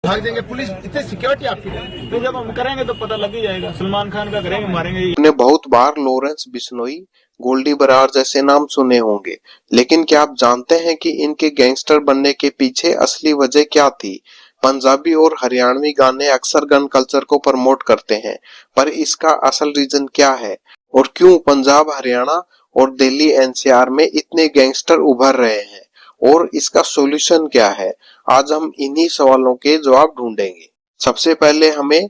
भाग देंगे, पुलिस इतनी सिक्योरिटी आपकी है, तो जब हम करेंगे तो पता लग ही जाएगा। सलमान खान का करेंगे, मारेंगे। आपने बहुत बार लॉरेंस बिश्नोई, गोल्डी बरार जैसे नाम सुने होंगे, लेकिन क्या आप जानते हैं कि इनके गैंगस्टर बनने के पीछे असली वजह क्या थी? पंजाबी और हरियाणवी गाने अक्सर गन कल्चर को प्रमोट करते हैं, पर इसका असल रीजन क्या है? और क्यों पंजाब, हरियाणा और दिल्ली एनसीआर में इतने गैंगस्टर उभर रहे हैं? और इसका सॉल्यूशन क्या है? आज हम इन्हीं सवालों के जवाब ढूंढेंगे। सबसे पहले हमें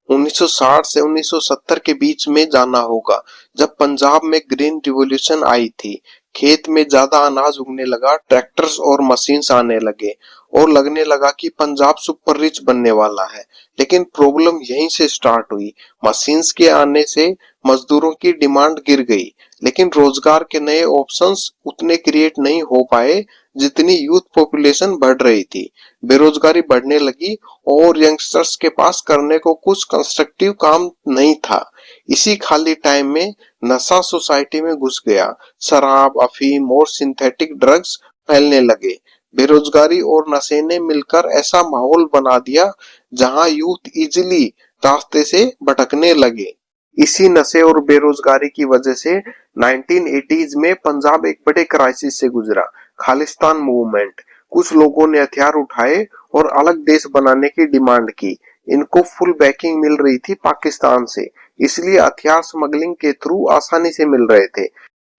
1960 से 1970 के बीच में जाना होगा, जब पंजाब में ग्रीन रिवॉल्यूशन आई थी। खेत में ज्यादा अनाज उगने लगा, ट्रैक्टर्स और मशीन्स आने लगे और लगने लगा कि पंजाब सुपर रिच बनने वाला है। लेकिन प्रॉब्लम यहीं से स्टार्ट हुई। मशीन्स के आने से मजदूरों की डिमांड गिर गई, लेकिन रोजगार के नए ऑप्शंस उतने क्रिएट नहीं हो पाए जितनी यूथ पॉपुलेशन बढ़ रही थी। बेरोजगारी बढ़ने लगी और यंगस्टर्स के पास करने को कुछ कंस्ट्रक्टिव काम नहीं था। इसी खाली टाइम में नशा सोसाइटी में घुस गया। शराब, अफीम और सिंथेटिक ड्रग्स फैलने लगे। बेरोजगारी और नशे ने मिलकर ऐसा माहौल बना दिया जहां यूथ इजिली रास्ते से भटकने लगे। इसी नशे और बेरोजगारी की वजह से 1980s में पंजाब एक बड़े क्राइसिस से गुजरा, खालिस्तान मूवमेंट। कुछ लोगों ने हथियार उठाए और अलग देश बनाने की डिमांड की। इनको फुल बैकिंग मिल रही थी पाकिस्तान से, इसलिए हथियार स्मगलिंग के थ्रू आसानी से मिल रहे थे।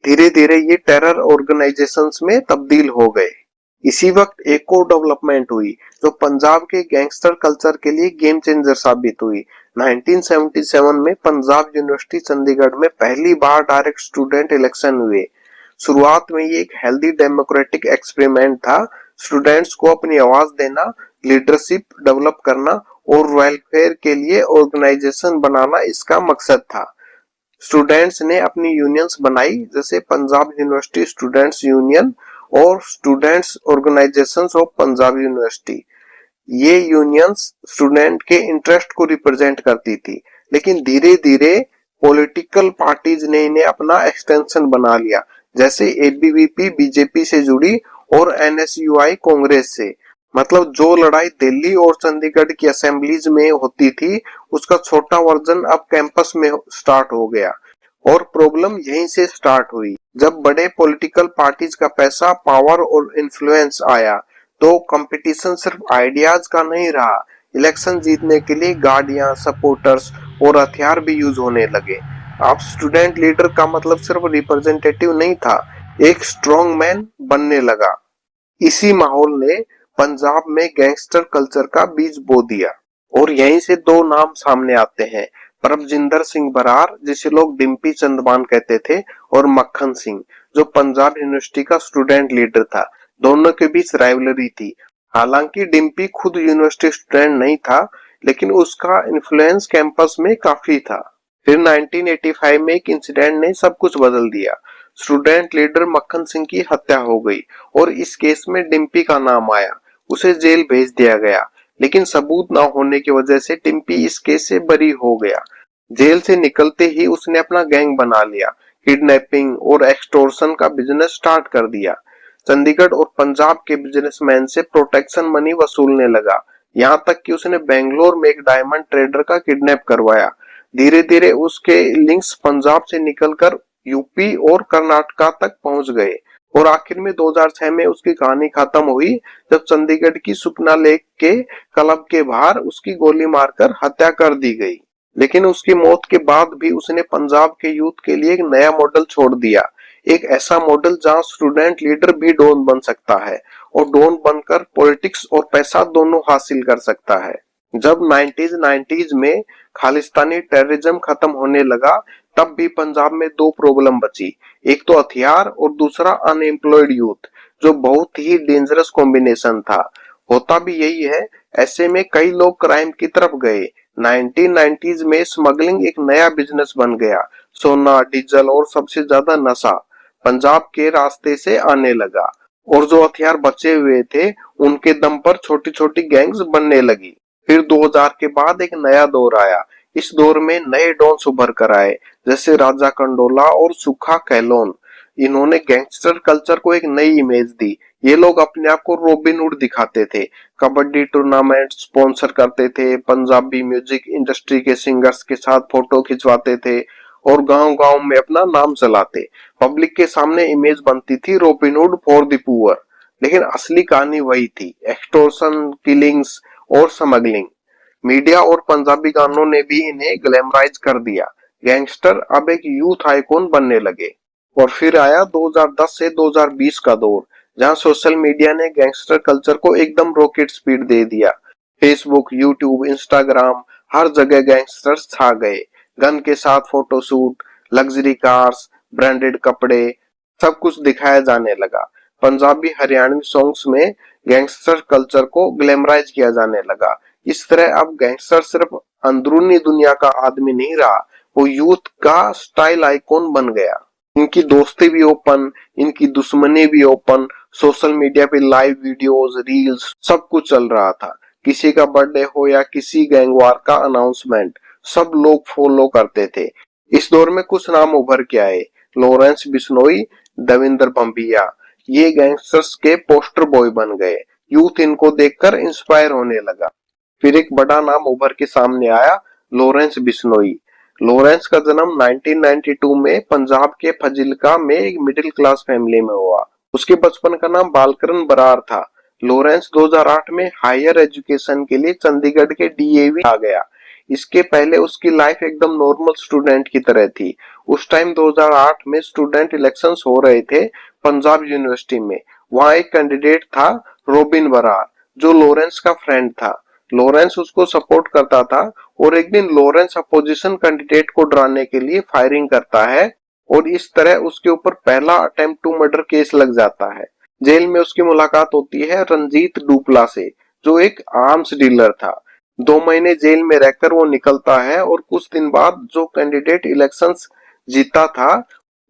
धीरे धीरे ये टेरर ऑर्गेनाइजेशंस में तब्दील हो गए। इसी वक्त एक और डेवलपमेंट हुई जो पंजाब के गैंगस्टर कल्चर के लिए गेम चेंजर साबित हुई। 1977 में पंजाब यूनिवर्सिटी चंडीगढ़ में पहली बार डायरेक्ट स्टूडेंट इलेक्शन हुए। शुरुआत में ये एक हेल्दी डेमोक्रेटिक एक्सपेरिमेंट था। स्टूडेंट्स को अपनी आवाज देना, लीडरशिप डेवलप करना और वेलफेयर के लिए ऑर्गेनाइजेशन बनाना इसका मकसद था। स्टूडेंट्स ने अपनी यूनियंस बनाई, जैसे पंजाब यूनिवर्सिटी स्टूडेंट्स यूनियन और students organisations of Punjab university. ये यूनियंस स्टूडेंट के इंटरेस्ट को रिप्रेजेंट करती थी, लेकिन धीरे धीरे पॉलिटिकल पार्टीज ने इन्हें अपना एक्सटेंशन बना लिया, जैसे एबीवीपी बीजेपी से जुड़ी और एनएसयूआई कांग्रेस से। मतलब जो लड़ाई दिल्ली और चंडीगढ़ की असेंबलीज में होती थी, उसका छोटा वर्जन अब कैंपस में स्टार्ट हो गया। और प्रॉब्लम यहीं से स्टार्ट हुई। जब बड़े पॉलिटिकल पार्टीज का पैसा, पावर और इन्फ्लुएंस आया, तो कंपटीशन सिर्फ आइडियाज का नहीं रहा। इलेक्शन जीतने के लिए गाड़ियां, सपोर्टर्स और हथियार भी यूज होने लगे। अब स्टूडेंट लीडर का मतलब सिर्फ रिप्रेजेंटेटिव नहीं था, एक स्ट्रॉन्ग मैन बनने लगा। इसी माहौल ने पंजाब में गैंगस्टर कल्चर का बीज बो दिया। और यहीं से दो नाम सामने आते हैं, प्रभजिंदर सिंह बरार, जिसे लोग डिम्पी चंदमान कहते थे, और मक्खन सिंह, जो पंजाब यूनिवर्सिटी का स्टूडेंट लीडर था। दोनों के बीच राइवलरी थी। हालांकि डिम्पी खुद यूनिवर्सिटी स्टूडेंट नहीं था, लेकिन उसका इन्फ्लुएंस कैंपस में काफी था। फिर 1985 में एक इंसिडेंट ने सब कुछ बदल दिया। स्टूडेंट लीडर मक्खन सिंह की हत्या हो गई और इस केस में डिम्पी का नाम आया। उसे जेल भेज दिया गया, लेकिन सबूत न होने की वजह से डिम्पी इस केस से बरी हो गया। जेल से निकलते ही उसने अपना गैंग बना लिया, किडनैपिंग और एक्सटॉर्शन का बिजनेस स्टार्ट कर दिया। चंडीगढ़ और पंजाब के बिजनेसमैन से प्रोटेक्शन मनी वसूलने लगा, यहाँ तक कि उसने बेंगलोर में एक डायमंड ट्रेडर का किडनैप करवाया। धीरे धीरे उसके लिंक्स पंजाब से निकलकर यूपी और कर्नाटका तक पहुंच गए और आखिर में 2006 में उसकी कहानी खत्म हुई, जब चंडीगढ़ की सुपना लेक के क्लब के बाहर उसकी गोली मारकर हत्या कर दी गई। लेकिन उसकी मौत के बाद भी उसने पंजाब के यूथ के लिए एक नया मॉडल छोड़ दिया, एक ऐसा मॉडल जहां स्टूडेंट लीडर भी डॉन बन सकता है और डॉन बनकर पॉलिटिक्स और पैसा दोनों हासिल कर सकता है। जब 90s में खालिस्तानी टेररिज्म खत्म होने लगा, तब भी पंजाब में दो प्रॉब्लम बची, एक तो हथियार और दूसरा अनएम्प्लॉयड यूथ, जो बहुत ही डेंजरस कॉम्बिनेशन था। होता भी यही है, ऐसे में कई लोग क्राइम की तरफ गए। 1990s में स्मगलिंग एक नया बिजनेस बन गया। सोना, डीजल और सबसे ज्यादा नशा पंजाब के रास्ते से आने लगा और जो हथियार बचे हुए थे, उनके दम पर छोटी छोटी गैंग्स बनने लगी। फिर 2000 के बाद एक नया दौर आया। इस दौर में नए डॉन्स उभर कर आए, जैसे राजा कंडोला और सुखा कैलोन। इन्होंने गैंगस्टर कल्चर को एक नई इमेज दी। ये लोग अपने आप को रॉबिन हुड दिखाते थे, कबड्डी टूर्नामेंट स्पॉन्सर करते थे, पंजाबी म्यूजिक इंडस्ट्री के सिंगर्स के साथ फोटो खिंचवाते थे और गांव-गांव में अपना नाम चलाते। पब्लिक के सामने इमेज बनती थी robin hood for the poor, लेकिन असली कहानी वही थी, एक्सटॉर्शन, किलिंग्स और स्मगलिंग। मीडिया और पंजाबी गानों ने भी इन्हें ग्लैमराइज कर दिया। गैंगस्टर अब एक यूथ आइकॉन बनने लगे। और फिर आया 2010 से 2020 का दौर, जहां सोशल मीडिया ने गैंगस्टर कल्चर को एकदम रॉकेट स्पीड दे दिया। फेसबुक, यूट्यूब, इंस्टाग्राम, हर जगह गैंगस्टर्स छा गए। गन के साथ फोटोशूट, लग्जरी कार्स, ब्रांडेड कपड़े, सब कुछ दिखाया जाने लगा। पंजाबी हरियाणवी सॉन्ग्स में गैंगस्टर कल्चर को ग्लैमराइज किया जाने लगा। इस तरह अब गैंगस्टर सिर्फ अंदरूनी दुनिया का आदमी नहीं रहा, वो यूथ का स्टाइल आइकॉन बन गया। इनकी दोस्ती भी ओपन, इनकी दुश्मनी भी ओपन, सोशल मीडिया पे लाइव वीडियोस, रील्स, सब कुछ चल रहा था। किसी का बर्थडे हो या किसी गैंगवार का अनाउंसमेंट, सब लोग फॉलो करते थे। इस दौर में कुछ नाम उभर के आए, लॉरेंस बिश्नोई, देवेंद्र बम्बिया, ये गैंगस्टर्स के पोस्टर बॉय बन गए। यूथ इनको देखकर इंस्पायर होने लगा। फिर एक बड़ा नाम उभर के सामने आया, लॉरेंस बिश्नोई। लॉरेंस का जन्म 1992 में पंजाब के फजिल्का में एक मिडिल क्लास फैमिली में हुआ। उसके बचपन का नाम बालकरन बरार था। लॉरेंस 2008 में हायर एजुकेशन के लिए चंडीगढ़ के डीएवी आ गया। इसके पहले उसकी लाइफ एकदम नॉर्मल स्टूडेंट की तरह थी। उस टाइम 2008 में स्टूडेंट इलेक्शंस हो रहे थे पंजाब यूनिवर्सिटी में। वहां एक कैंडिडेट था रॉबिन बरार, जो लॉरेंस का फ्रेंड था। लॉरेंस उसको सपोर्ट करता था और एक दिन लॉरेंस अपोजिशन कैंडिडेट को डराने के लिए फायरिंग करता है और इस तरह उसके ऊपर पहला अटेम्प्ट टू मर्डर केस लग जाता है। जेल में उसकी मुलाकात होती है रंजीत डुपला से, जो एक आर्म्स डीलर था। 2 महीने जेल में रहकर वो निकलता है और कुछ दिन बाद जो कैंडिडेट इलेक्शंस जीता था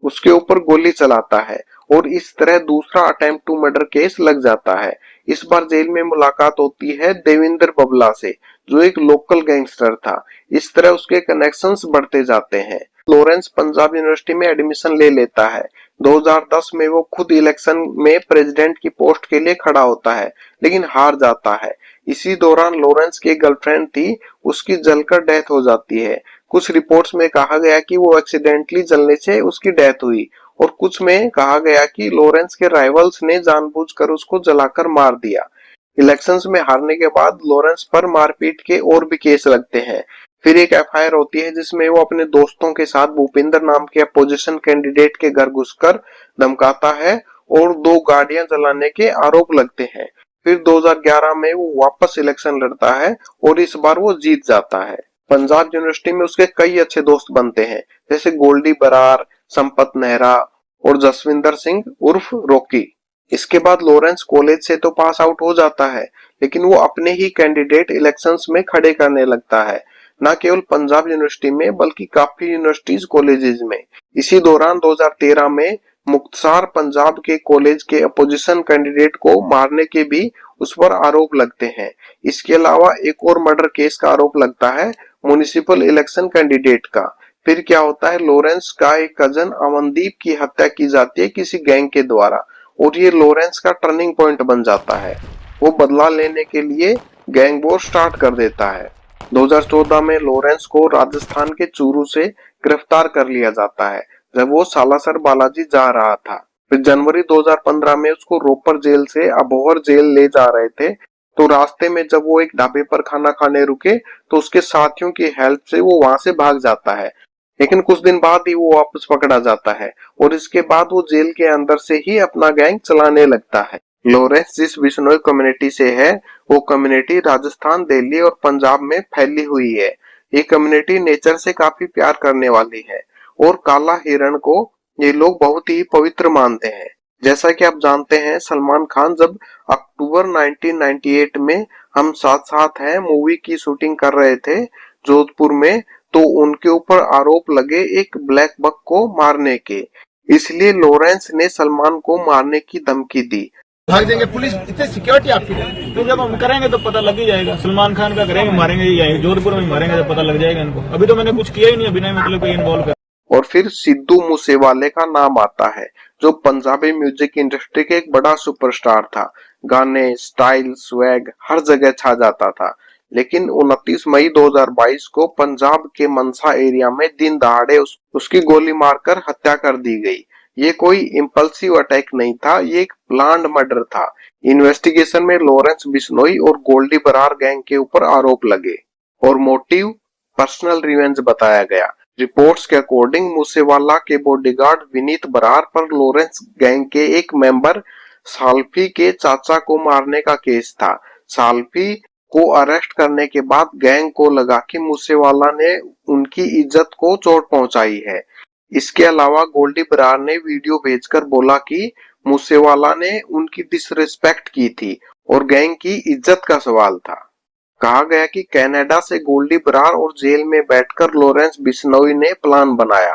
उसके ऊपर गोली चलाता है और इस तरह दूसरा अटेम्प्ट टू मर्डर केस लग जाता है। इस बार जेल में मुलाकात होती है देवेंद्र बबला से, जो एक लोकल गैंगस्टर था। इस तरह उसके कनेक्शंस बढ़ते जाते हैं। लॉरेंस पंजाब यूनिवर्सिटी में एडमिशन ले लेता है। 2010 में वो खुद इलेक्शन में प्रेसिडेंट की पोस्ट के लिए खड़ा होता है, लेकिन हार जाता है। इसी दौरान लॉरेंस की गर्लफ्रेंड थी, उसकी जलकर डेथ हो जाती है। कुछ रिपोर्ट्स में कहा गया कि वो एक्सीडेंटली जलने से उसकी डेथ हुई और कुछ में कहा गया कि लॉरेंस के राइवल्स ने जानबूझकर उसको जलाकर मार दिया। इलेक्शंस में हारने के बाद लॉरेंस पर मारपीट के और भी केस लगते हैं। फिर एक एफआईआर होती है जिसमें वो अपने दोस्तों के साथ भूपिंदर नाम के अपोजिशन कैंडिडेट के घर घुसकर धमकाता है और 2 गाड़ियां जलाने के आरोप लगते हैं। फिर 2011 में वो वापस इलेक्शन लड़ता है और इस बार वो जीत जाता है। पंजाब यूनिवर्सिटी में उसके कई अच्छे दोस्त बनते हैं, जैसे गोल्डी बरार, संपत नेहरा और जसविंदर सिंह उर्फ रॉकी। इसके बाद लॉरेंस कॉलेज से तो पास आउट हो जाता है, लेकिन वो अपने ही कैंडिडेट इलेक्शंस में खड़े करने लगता है, न केवल पंजाब यूनिवर्सिटी में बल्कि काफी यूनिवर्सिटीज कॉलेजेस में। इसी दौरान 2013 में मुख्तार पंजाब के कॉलेज के अपोजिशन कैंडिडेट को मारने के भी उस पर आरोप लगते हैं। इसके अलावा एक और मर्डर केस का आरोप लगता है म्युनिसिपल इलेक्शन कैंडिडेट का। फिर क्या होता है, लॉरेंस का एक कजन अमनदीप की हत्या की जाती है किसी गैंग के द्वारा और ये लॉरेंस का टर्निंग पॉइंट बन जाता है। वो बदला लेने के लिए गैंग वॉर स्टार्ट कर देता है। 2014 में लॉरेंस को राजस्थान के चूरू से गिरफ्तार कर लिया जाता है जब वो सालासर बालाजी जा रहा था। फिर जनवरी 2015 में उसको रोपर जेल से अबोहर जेल ले जा रहे थे, तो रास्ते में जब वो एक ढाबे पर खाना खाने रुके तो उसके साथियों की हेल्प से वो वहां से भाग जाता है, लेकिन कुछ दिन बाद ही वो वापस पकड़ा जाता है और इसके बाद वो जेल के अंदर से ही अपना गैंग चलाने लगता है। लॉरेंस जिस बिश्नोई कम्युनिटी से है, वो कम्युनिटी राजस्थान, दिल्ली और पंजाब में फैली हुई है। ये कम्युनिटी नेचर से काफी प्यार करने वाली है और काला हिरण को ये लोग बहुत ही पवित्र मानते हैं। जैसा कि आप जानते हैं, सलमान खान जब अक्टूबर 1998 में हम साथ साथ हैं मूवी की शूटिंग कर रहे थे जोधपुर में, तो उनके ऊपर आरोप लगे एक ब्लैक बक को मारने के, इसलिए लॉरेंस ने सलमान को मारने की धमकी दी। भाग देंगे, पुलिस इतने सिक्योरिटी आपकी, तो जब हम करेंगे तो पता लग ही जाएगा। सलमान खान का करेंगे, मारेंगे ही जाएंगे, जोधपुर में मारेंगे तो पता लग जाएगा इनको। अभी तो मैंने कुछ किया ही नहीं, बिना मतलब कोई इन्वॉल्व कर। और फिर सिद्धू मूसेवाले का नाम आता है, जो पंजाबी म्यूजिक इंडस्ट्री के एक बड़ा सुपरस्टार था। गाने, स्टाइल, स्वैग हर जगह छा जाता था। लेकिन 29 मई 2022 को पंजाब के मनसा एरिया में दिन दहाड़े उसकी गोली मारकर हत्या कर दी गई। ये कोई इम्पल्सिव अटैक नहीं था, ये एक प्लान्ड मर्डर था। इन्वेस्टिगेशन में लॉरेंस बिश्नोई और गोल्डी बरार गैंग के ऊपर आरोप लगे और मोटिव पर्सनल रिवेंज बताया गया। रिपोर्ट्स के अकॉर्डिंग मूसेवाला के बॉडीगार्ड विनीत बरार पर लॉरेंस गैंग के एक मेंबर साल्फी के चाचा को मारने का केस था। साल्फी को अरेस्ट करने के बाद गैंग को लगा कि मूसेवाला ने उनकी इज्जत को चोट पहुंचाई है। इसके अलावा गोल्डी बरार ने वीडियो भेजकर बोला कि मूसेवाला ने उनकी डिसरिस्पेक्ट की थी और गैंग की इज्जत का सवाल था। कहा गया कि कनाडा से गोल्डी बरार और जेल में बैठकर लॉरेंस बिश्नोई ने प्लान बनाया।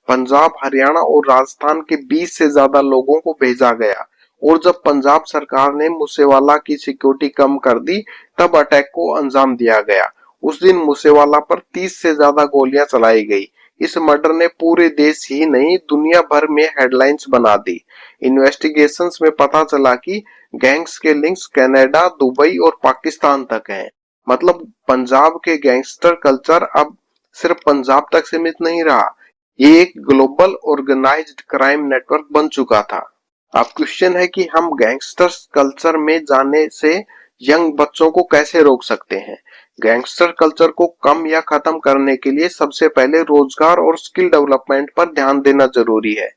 पंजाब, हरियाणा और राजस्थान के 20 से ज्यादा लोगों को भेजा गया और जब पंजाब सरकार ने मूसेवाला की सिक्योरिटी कम कर दी तब अटैक को अंजाम दिया गया। उस दिन मूसेवाला पर 30 से ज्यादा गोलियां चलाई गई। इस मर्डर ने पूरे देश ही नहीं दुनिया भर में हेडलाइंस बना दी। इन्वेस्टिगेशंस में पता चला कि गैंग्स के लिंक्स कनाडा, दुबई और पाकिस्तान तक हैं। मतलब पंजाब के गैंगस्टर कल्चर अब सिर्फ पंजाब तक सीमित नहीं रहा, ये एक ग्लोबल ऑर्गेनाइज्ड क्राइम नेटवर्क बन चुका था। अब क्वेश्चन है कि हम गैंगस्टर्स कल्चर में जाने से यंग बच्चों को कैसे रोक सकते हैं। गैंगस्टर कल्चर को कम या खत्म करने के लिए सबसे पहले रोजगार और स्किल डेवलपमेंट पर ध्यान देना जरूरी है,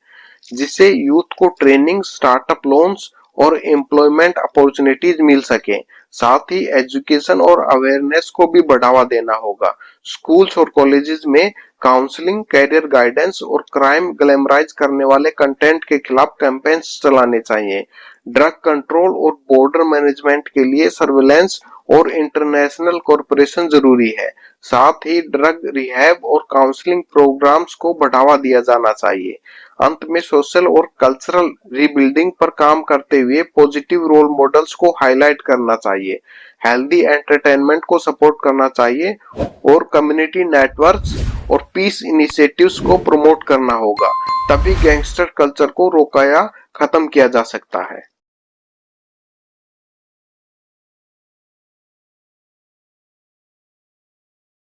जिससे यूथ को ट्रेनिंग, स्टार्टअप लोन्स और एम्प्लॉयमेंट अपॉर्चुनिटीज मिल सके। साथ ही एजुकेशन और अवेयरनेस को भी बढ़ावा देना होगा। स्कूल्स और कॉलेजेस में काउंसलिंग, कैरियर गाइडेंस और क्राइम ग्लैमराइज करने वाले कंटेंट के खिलाफ कैंपेन्स चलाने चाहिए। ड्रग कंट्रोल और बॉर्डर मैनेजमेंट के लिए सर्विलेंस और इंटरनेशनल कोऑपरेशन जरूरी है। साथ ही ड्रग रिहैब और काउंसलिंग प्रोग्राम्स को बढ़ावा दिया जाना चाहिए। अंत में सोशल और कल्चरल रीबिल्डिंग पर काम करते हुए पॉजिटिव रोल मॉडल्स को हाईलाइट करना चाहिए। हेल्दी एंटरटेनमेंट को सपोर्ट करना चाहिए और कम्युनिटी नेटवर्क्स और पीस इनिशिएटिव्स को प्रमोट करना होगा। तभी गैंगस्टर कल्चर को रोका या खत्म किया जा सकता है।